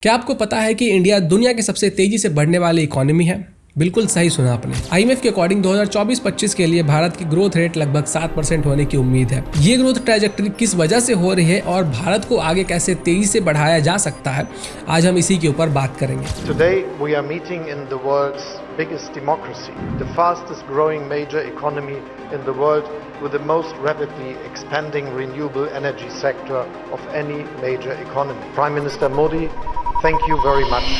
क्या आपको पता है कि इंडिया दुनिया की सबसे तेजी से बढ़ने वाली इकोनॉमी है? बिल्कुल सही सुना आपने। आईएमएफ के अकॉर्डिंग 2024-25 के लिए भारत की ग्रोथ रेट लगभग 7% होने की उम्मीद है। ये ग्रोथ ट्रैजेक्टरी किस वजह से हो रही है और भारत को आगे कैसे तेजी से बढ़ाया जा सकता है, आज हम इसी के ऊपर बात करेंगे। Today we are meeting in the world's biggest democracy, the fastest growing major economy in the world with the most rapidly expanding renewable energy sector of any major economy. Prime Minister Modi, thank you very much.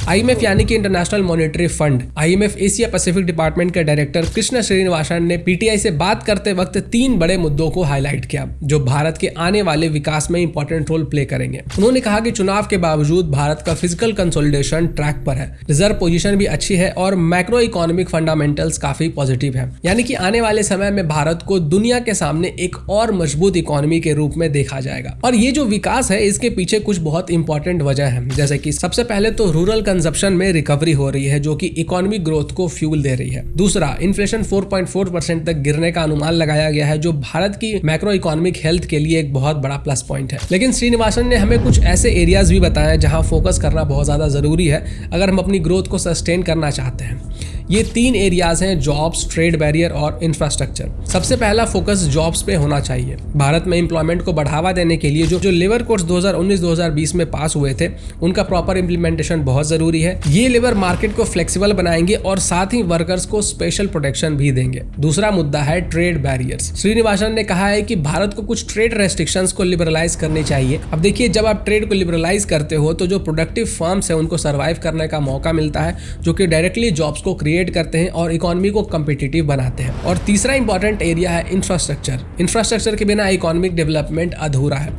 IMF यानी कि international monetary fund, IMF Asia Pacific department के director Krishna Srinivasan ने PTI से बात करते वक्त 3 बड़े मुद्दों को हाईलाइट किया जो भारत के आने वाले विकास में इंपॉर्टेंट रोल प्ले करेंगे। उन्होंने कहा कि चुनाव के बावजूद भारत का फिजिकल कंसोलिडेशन ट्रैक पर है, रिजर्व पोजीशन भी अच्छी है और मैक्रो इकोनॉमिक फंडामेंटल्स काफी पॉजिटिव है। यानी कि आने वाले समय में भारत को दुनिया के सामने एक और मजबूत इकोनॉमी के रूप में देखा जाएगा। और ये जो विकास है इसके पीछे कुछ बहुत इंपॉर्टेंट वजह है, जैसे कि सबसे पहले तो रूरल कंजप्शन में रिकवरी हो रही है जो कि इकोनॉमिक ग्रोथ को फ्यूल दे रही है। दूसरा, इन्फ्लेशन 4.4% तक गिरने का अनुमान लगाया गया है जो भारत की मैक्रो इकोनॉमिक हेल्थ के लिए एक बहुत बड़ा प्लस पॉइंट है। लेकिन श्रीनिवासन ने हमें कुछ ऐसे एरियाज भी बताए जहां फोकस करना बहुत ज्यादा जरूरी है अगर हम अपनी ग्रोथ को सस्टेन करना चाहते हैं। ये 3 एरियाज हैं, जॉब्स, ट्रेड बैरियर और इंफ्रास्ट्रक्चर। सबसे पहला फोकस जॉब्स पे होना चाहिए। भारत में एम्प्लॉयमेंट को बढ़ावा देने के लिए जो लेबर कोड्स 2019-2020 में पास हुए थे उनका प्रॉपर इम्प्लीमेंटेशन बहुत जरूरी है। ये लेबर मार्केट को फ्लेक्सिबल बनाएंगे और साथ ही वर्कर्स को स्पेशल प्रोटेक्शन भी देंगे। दूसरा मुद्दा है ट्रेड बैरियर्स। श्रीनिवासन ने कहा है कि भारत को कुछ ट्रेड रेस्ट्रिक्शंस को लिबरलाइज करनी चाहिए। अब देखिए, जब आप ट्रेड को लिबरलाइज करते हो तो जो प्रोडक्टिव फर्म्स है उनको सर्वाइव करने का मौका मिलता है जो कि डायरेक्टली जॉब्स को क्रिएट करते हैं और इकोनॉमी को कम्पिटिटिव बनाते हैं। और तीसरा इंपॉर्टेंट एरिया है इंफ्रास्ट्रक्चर। इंफ्रास्ट्रक्चर के बिना इकोनॉमिक डेवलपमेंट अधूरा है।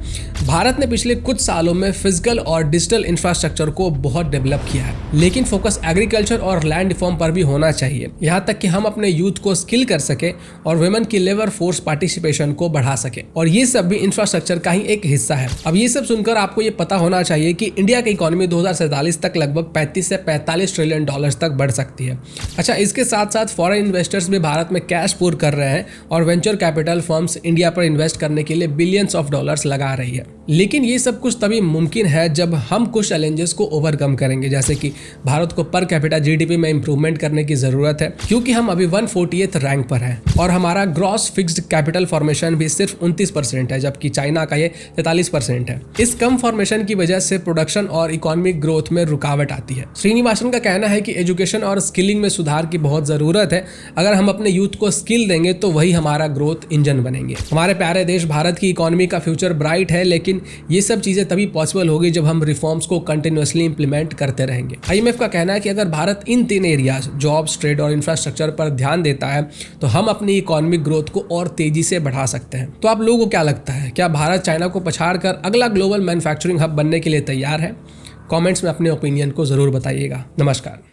भारत ने पिछले कुछ सालों में फिजिकल और डिजिटल इंफ्रास्ट्रक्चर को बहुत डेवलप किया है, लेकिन फोकस एग्रीकल्चर और लैंड रिफॉर्म पर भी होना चाहिए, यहाँ तक कि हम अपने यूथ को स्किल कर सके और वुमेन की लेबर फोर्स पार्टिसिपेशन को बढ़ा सके। और ये सब भी इंफ्रास्ट्रक्चर का ही एक हिस्सा है। अब ये सब सुनकर आपको ये पता होना चाहिए कि इंडिया की इकोनॉमी 2047 तक लगभग 35 से 45 ट्रिलियन डॉलर्स तक बढ़ सकती है। अच्छा, इसके साथ साथ फॉरेन इन्वेस्टर्स भी भारत में कैश पूर कर रहे हैं और वेंचर कैपिटल फर्म्स इंडिया पर इन्वेस्ट करने के लिए बिलियंस ऑफ डॉलर्स लगा रही है। लेकिन ये सब कुछ तभी मुमकिन है जब हम कुछ चैलेंजेस को ओवरकम करेंगे, जैसे कि भारत को पर कैपिटा जीडीपी में इंप्रूवमेंट करने की जरूरत है क्योंकि हम अभी 140th रैंक पर हैं और हमारा ग्रॉस फिक्स्ड कैपिटल फॉर्मेशन भी सिर्फ 29% है, जबकि चाइना का ये 43% है। इस कम फॉर्मेशन की वजह से प्रोडक्शन और इकोनॉमिक ग्रोथ में रुकावट आती है। श्रीनिवासन का कहना है कि एजुकेशन और स्किलिंग में सुधार की बहुत जरूरत है। अगर हम अपने यूथ को स्किल देंगे तो वही हमारा ग्रोथ इंजन बनेंगे। हमारे प्यारे देश भारत की इकोनॉमी का फ्यूचर ब्राइट है, लेकिन ये सब चीजें तभी पॉसिबल होगी जब हम रिफॉर्म्स को कंटिन्यूअसली इंप्लीमेंट करते रहेंगे। आईएमएफ का कहना है कि अगर भारत इन 3 एरियाज जॉब्स, ट्रेड और इंफ्रास्ट्रक्चर पर ध्यान देता है तो हम अपनी इकोनॉमिक ग्रोथ को और तेजी से बढ़ा सकते हैं। तो आप लोगों को क्या लगता है, क्या भारत चाइना को पछाड़कर अगला ग्लोबल मैन्युफैक्चरिंग हब बनने के लिए तैयार है? कमेंट्स में अपने ओपिनियन को जरूर बताइएगा। नमस्कार।